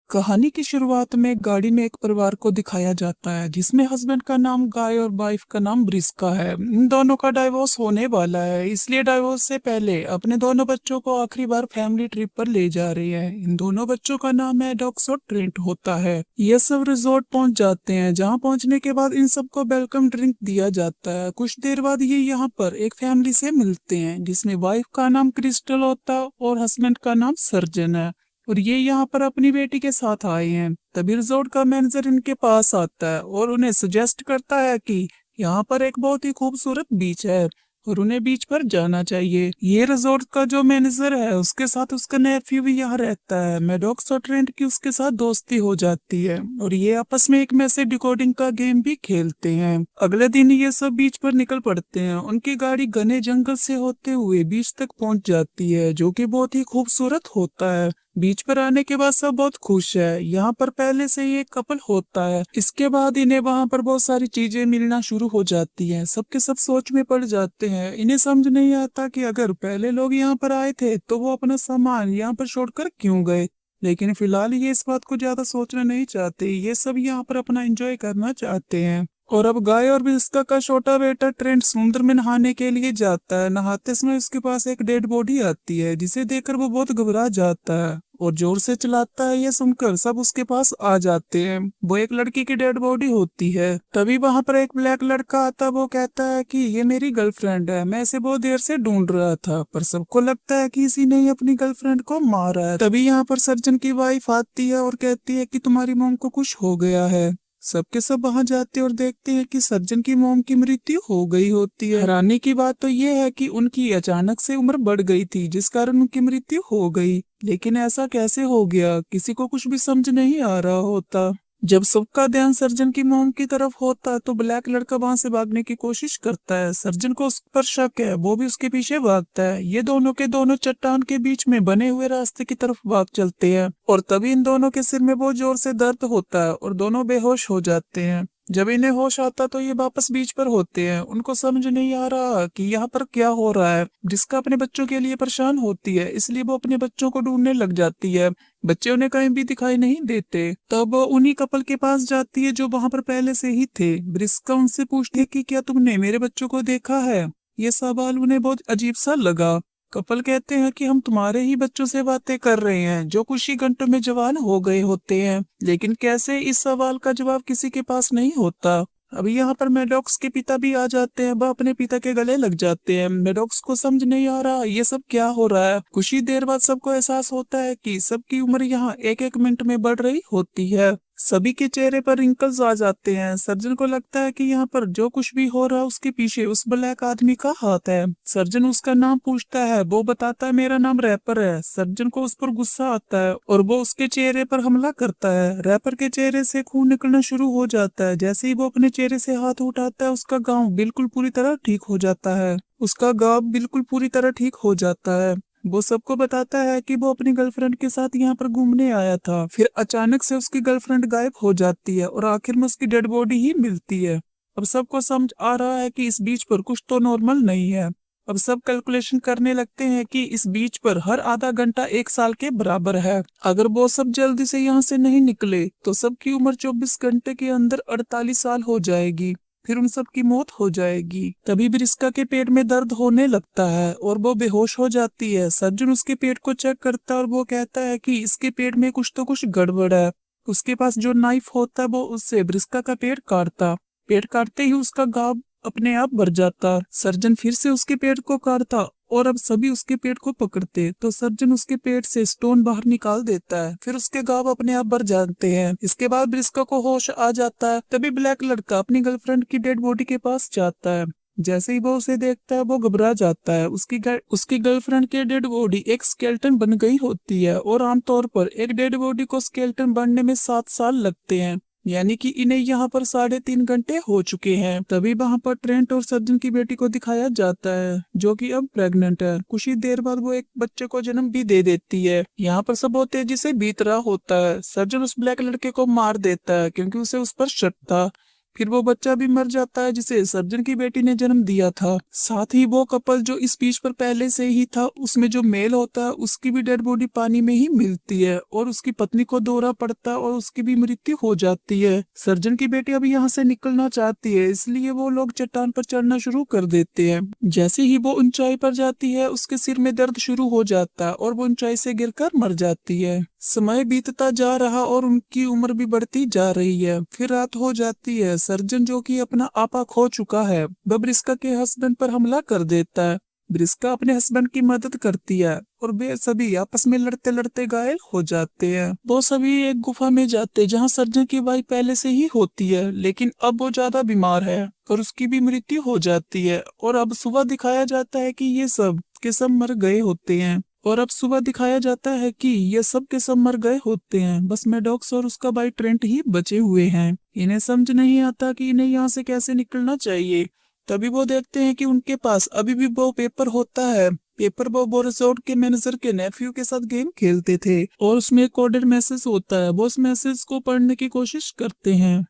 कहानी की शुरुआत में एक गाड़ी में एक परिवार को दिखाया जाता है जिसमें हस्बैंड का नाम गाय और वाइफ का नाम ब्रिस्का है। इन दोनों का डाइवोर्स होने वाला है, इसलिए डाइवोर्स से पहले अपने दोनों बच्चों को आखिरी बार फैमिली ट्रिप पर ले जा रही है। इन दोनों बच्चों का नाम मैडॉक्स और ट्रेंट होता है। ये सब रिजॉर्ट पहुंच जाते हैं, जहां पहुंचने के बाद इन सबको वेलकम ड्रिंक दिया जाता है। कुछ देर बाद ये यहाँ पर एक फैमिली से मिलते हैं जिसमें वाइफ का नाम क्रिस्टल होता है और हस्बैंड का नाम सर्जन है, और ये यहाँ पर अपनी बेटी के साथ आए हैं। तभी रिजॉर्ट का मैनेजर इनके पास आता है और उन्हें सजेस्ट करता है कि यहाँ पर एक बहुत ही खूबसूरत बीच है और उन्हें बीच पर जाना चाहिए। ये रिजॉर्ट का जो मैनेजर है उसके साथ उसका नेफ्यू भी यहाँ रहता है। मैडॉक्स और ट्रेंट की उसके साथ दोस्ती हो जाती है और ये आपस में एक मैसेज डिकोडिंग का गेम भी खेलते हैं। अगले दिन ये सब बीच पर निकल पड़ते हैं। उनकी गाड़ी घने जंगल से होते हुए बीच तक पहुंच जाती है, जो कि बहुत ही खूबसूरत होता है। बीच पर आने के बाद सब बहुत खुश है। यहाँ पर पहले से ही एक कपल होता है। इसके बाद इन्हें वहाँ पर बहुत सारी चीजें मिलना शुरू हो जाती हैं। सबके सब सोच में पड़ जाते हैं। इन्हें समझ नहीं आता कि अगर पहले लोग यहाँ पर आए थे तो वो अपना सामान यहाँ पर छोड़कर क्यों गए। लेकिन फिलहाल ये इस बात को ज्यादा सोचना नहीं चाहते। ये सब यहाँ पर अपना एंजॉय करना चाहते हैं। और अब गाय और बिस्का का छोटा बेटा ट्रेंट समुद्र में नहाने के लिए जाता है। नहाते समय उसके पास एक डेड बॉडी आती है, जिसे देखकर वो बहुत घबरा जाता है और जोर से चिल्लाता है। ये सुनकर सब उसके पास आ जाते हैं। वो एक लड़की की डेड बॉडी होती है। तभी वहां पर एक ब्लैक लड़का आता है। वो कहता है कि ये मेरी गर्लफ्रेंड है, मैं इसे बहुत देर से ढूंढ रहा था। पर सबको लगता है कि इसी ने ही अपनी गर्लफ्रेंड को मारा है। तभी यहाँ पर सर्जन की वाइफ आती है और कहती है कि तुम्हारी मॉम को कुछ हो गया है। सबके सब वहां जाते और देखते हैं कि सर्जन की मॉम की मृत्यु हो गई होती है। हैरानी की बात तो ये है कि उनकी अचानक से उम्र बढ़ गई थी, जिस कारण उनकी मृत्यु हो गई। लेकिन ऐसा कैसे हो गया, किसी को कुछ भी समझ नहीं आ रहा होता। जब सबका ध्यान सर्जन की मॉम की तरफ होता है तो ब्लैक लड़का वहां से भागने की कोशिश करता है। सर्जन को उस पर शक है, वो भी उसके पीछे भागता है। ये दोनों के दोनों चट्टान के बीच में बने हुए रास्ते की तरफ भाग चलते हैं और तभी इन दोनों के सिर में बहुत जोर से दर्द होता है और दोनों बेहोश हो जाते हैं। जब इन्हें होश आता तो ये वापस बीच पर होते हैं। उनको समझ नहीं आ रहा कि यहाँ पर क्या हो रहा है। जिसका अपने बच्चों के लिए परेशान होती है, इसलिए वो अपने बच्चों को ढूंढने लग जाती है। बच्चे उन्हें कहीं भी दिखाई नहीं देते। तब वो उन्हीं कपल के पास जाती है जो वहां पर पहले से ही थे। ब्रिस्का उनसे पूछती है कि क्या तुमने मेरे बच्चों को देखा है। ये सवाल उन्हें बहुत अजीब सा लगा। कपल कहते हैं कि हम तुम्हारे ही बच्चों से बातें कर रहे हैं जो कुछ ही घंटों में जवान हो गए होते हैं। लेकिन कैसे, इस सवाल का जवाब किसी के पास नहीं होता। अभी यहाँ पर मैडॉक्स के पिता भी आ जाते हैं। वह अपने पिता के गले लग जाते हैं। मैडॉक्स को समझ नहीं आ रहा ये सब क्या हो रहा है। कुछ ही देर बाद सबको एहसास होता है कि सबकी उम्र यहाँ एक एक मिनट में बढ़ रही होती है। सभी के चेहरे पर रिंकल्स आ जाते हैं। सर्जन को लगता है कि यहाँ पर जो कुछ भी हो रहा है उसके पीछे उस ब्लैक आदमी का हाथ है। सर्जन उसका नाम पूछता है, वो बताता है मेरा नाम रैपर है। सर्जन को उस पर गुस्सा आता है और वो उसके चेहरे पर हमला करता है। रैपर के चेहरे से खून निकलना शुरू हो जाता है। जैसे ही वो अपने चेहरे से हाथ उठाता है उसका गाँव बिल्कुल पूरी तरह ठीक हो जाता है। वो सबको बताता है कि वो अपनी गर्लफ्रेंड के साथ यहाँ पर घूमने आया था। फिर अचानक से उसकी गर्लफ्रेंड गायब हो जाती है और आखिर में उसकी डेड बॉडी ही मिलती है। अब सबको समझ आ रहा है कि इस बीच पर कुछ तो नॉर्मल नहीं है। अब सब कैलकुलेशन करने लगते हैं कि इस बीच पर हर आधा घंटा 1 साल के बराबर है। अगर वो सब जल्दी से यहाँ से नहीं निकले तो सबकी उम्र 24 घंटे के अंदर 48 साल हो जाएगी। फिर उन सब की मौत हो जाएगी। तभी ब्रिस्का के पेट में दर्द होने लगता है और वो बेहोश हो जाती है। सर्जन उसके पेट को चेक करता है और वो कहता है कि इसके पेट में कुछ गड़बड़ है। उसके पास जो नाइफ होता है वो उससे ब्रिस्का का पेट काटते ही उसका घाव अपने आप भर जाता। सर्जन फिर से उसके पेट को काटता और अब सभी उसके पेट को पकड़ते तो सर्जन उसके पेट से स्टोन बाहर निकाल देता है। फिर उसके घाव अपने आप भर जाते हैं। इसके बाद ब्रिस्का को होश आ जाता है। तभी ब्लैक लड़का अपनी गर्लफ्रेंड की डेड बॉडी के पास जाता है। जैसे ही वो उसे देखता है वो घबरा जाता है। उसकी गर्लफ्रेंड की डेड बॉडी एक स्केलेटन बन गई होती है और आमतौर पर एक डेड बॉडी को स्केलेटन बनने में 7 साल लगते हैं, यानी कि इन्हें यहाँ पर 3.5 घंटे हो चुके हैं। तभी वहाँ पर ट्रेंट और सर्जन की बेटी को दिखाया जाता है जो कि अब प्रेग्नेंट है। कुछ ही देर बाद वो एक बच्चे को जन्म भी दे देती है। यहाँ पर सब बहुत तेजी से बीत रहा होता है। सर्जन उस ब्लैक लड़के को मार देता है क्योंकि उसे उस पर शक था। फिर वो बच्चा भी मर जाता है जिसे सर्जन की बेटी ने जन्म दिया था। साथ ही वो कपल जो इस बीच पर पहले से ही था, उसमें जो मेल होता है उसकी भी डेड बॉडी पानी में ही मिलती है और उसकी पत्नी को दौरा पड़ता है और उसकी भी मृत्यु हो जाती है। सर्जन की बेटी अभी यहाँ से निकलना चाहती है, इसलिए वो लोग चट्टान पर चढ़ना शुरू कर देते हैं। जैसे ही वो ऊंचाई पर जाती है उसके सिर में दर्द शुरू हो जाता है और वो ऊंचाई से गिरकर मर जाती है। समय बीतता जा रहा और उनकी उम्र भी बढ़ती जा रही है। फिर रात हो जाती है। सर्जन जो कि अपना आपा खो चुका है, वह ब्रिस्का के हस्बैंड पर हमला कर देता है। ब्रिस्का अपने हस्बैंड की मदद करती है और वे सभी आपस में लड़ते लड़ते घायल हो जाते हैं। वो सभी एक गुफा में जाते हैं जहाँ सर्जन की वाइफ पहले से ही होती है, लेकिन अब वो ज्यादा बीमार है और उसकी भी मृत्यु हो जाती है। और अब सुबह दिखाया जाता है कि ये सब के सब मर गए होते हैं। मर गए होते हैं, बस मैडॉक्स और उसका भाई ट्रेंट ही बचे हुए हैं। इन्हें समझ नहीं आता कि इन्हें यहाँ से कैसे निकलना चाहिए। तभी वो देखते हैं कि उनके पास अभी भी वो पेपर होता है। पेपर वो रिसोर्ट के मैनेजर के नेफ्यू के साथ गेम खेलते थे और उसमें एक कोडेड मैसेज होता है। वो उस मैसेज को पढ़ने की कोशिश करते हैं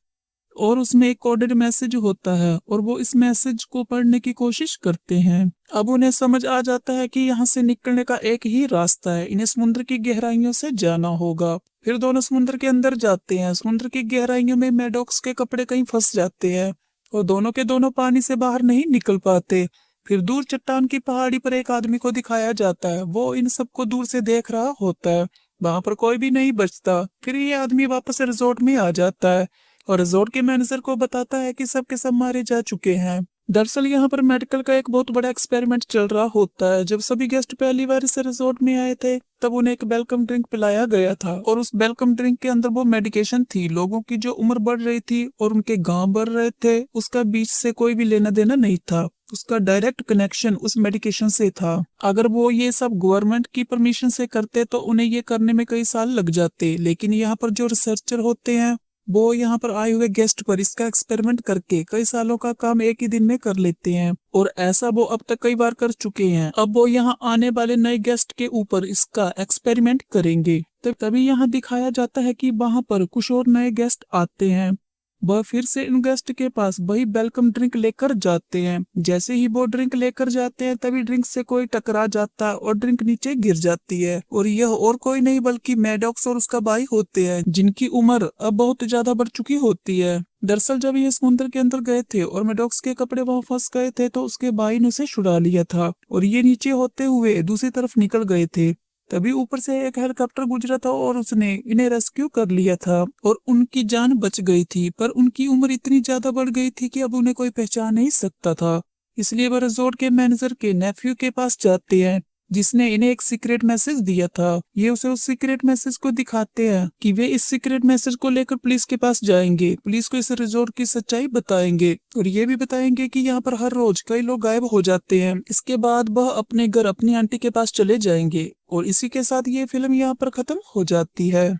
और उसमें एक कोडेड मैसेज होता है और वो इस मैसेज को पढ़ने की कोशिश करते हैं। अब उन्हें समझ आ जाता है कि यहाँ से निकलने का एक ही रास्ता है, इन्हें समुद्र की गहराइयों से जाना होगा। फिर दोनों समुद्र के अंदर जाते हैं। समुद्र की गहराइयों में मैडॉक्स के कपड़े कहीं फंस जाते हैं और दोनों के दोनों पानी से बाहर नहीं निकल पाते। फिर दूर चट्टान की पहाड़ी पर एक आदमी को दिखाया जाता है। वो इन सबको दूर से देख रहा होता है। वहां पर कोई भी नहीं बचता। फिर ये आदमी वापस रिजॉर्ट में आ जाता है और रिजॉर्ट के मैनेजर को बताता है कि सब के सब मारे जा चुके हैं। दरअसल यहाँ पर मेडिकल का एक बहुत बड़ा एक्सपेरिमेंट चल रहा होता है। जब सभी गेस्ट पहली बार इस रिजॉर्ट में आए थे तब उन्हें एक वेलकम ड्रिंक पिलाया गया था और उस वेलकम ड्रिंक के अंदर वो मेडिकेशन थी। लोगों की जो उम्र बढ़ रही थी और उनके गांव बढ़ रहे थे, उसका बीच से कोई भी लेना देना नहीं था। उसका डायरेक्ट कनेक्शन उस मेडिकेशन से था। अगर वो ये सब गवर्नमेंट की परमिशन से करते तो उन्हें ये करने में कई साल लग जाते, लेकिन यहाँ पर जो रिसर्चर होते हैं वो यहाँ पर आए हुए गेस्ट पर इसका एक्सपेरिमेंट करके कई सालों का काम एक ही दिन में कर लेते हैं और ऐसा वो अब तक कई बार कर चुके हैं। अब वो यहाँ आने वाले नए गेस्ट के ऊपर इसका एक्सपेरिमेंट करेंगे। तभी यहाँ दिखाया जाता है कि वहां पर कुछ और नए गेस्ट आते हैं। वह फिर से इन गेस्ट के पास वही वेलकम ड्रिंक लेकर जाते हैं। जैसे ही वो ड्रिंक लेकर जाते हैं तभी ड्रिंक से कोई टकरा जाता है और ड्रिंक नीचे गिर जाती है और यह और कोई नहीं बल्कि मैडॉक्स और उसका भाई होते हैं, जिनकी उम्र अब बहुत ज्यादा बढ़ चुकी होती है। दरअसल जब ये समुद्र के अंदर गए थे और मैडॉक्स के कपड़े वहां फंस गए थे तो उसके भाई ने उसे छुड़ा लिया था और ये नीचे होते हुए दूसरी तरफ निकल गए थे। तभी ऊपर से एक हेलीकॉप्टर गुजरा था और उसने इन्हें रेस्क्यू कर लिया था और उनकी जान बच गई थी। पर उनकी उम्र इतनी ज्यादा बढ़ गई थी कि अब उन्हें कोई पहचान नहीं सकता था। इसलिए वह रिजॉर्ट के मैनेजर के नेफ्यू के पास जाते हैं जिसने इन्हें एक सीक्रेट मैसेज दिया था। ये उसे उस सीक्रेट मैसेज को दिखाते हैं कि वे इस सीक्रेट मैसेज को लेकर पुलिस के पास जाएंगे, पुलिस को इस रिजॉर्ट की सच्चाई बताएंगे और ये भी बताएंगे कि यहाँ पर हर रोज कई लोग गायब हो जाते हैं। इसके बाद वह अपने घर अपनी आंटी के पास चले जाएंगे और इसी के साथ ये फिल्म यहाँ पर खत्म हो जाती है।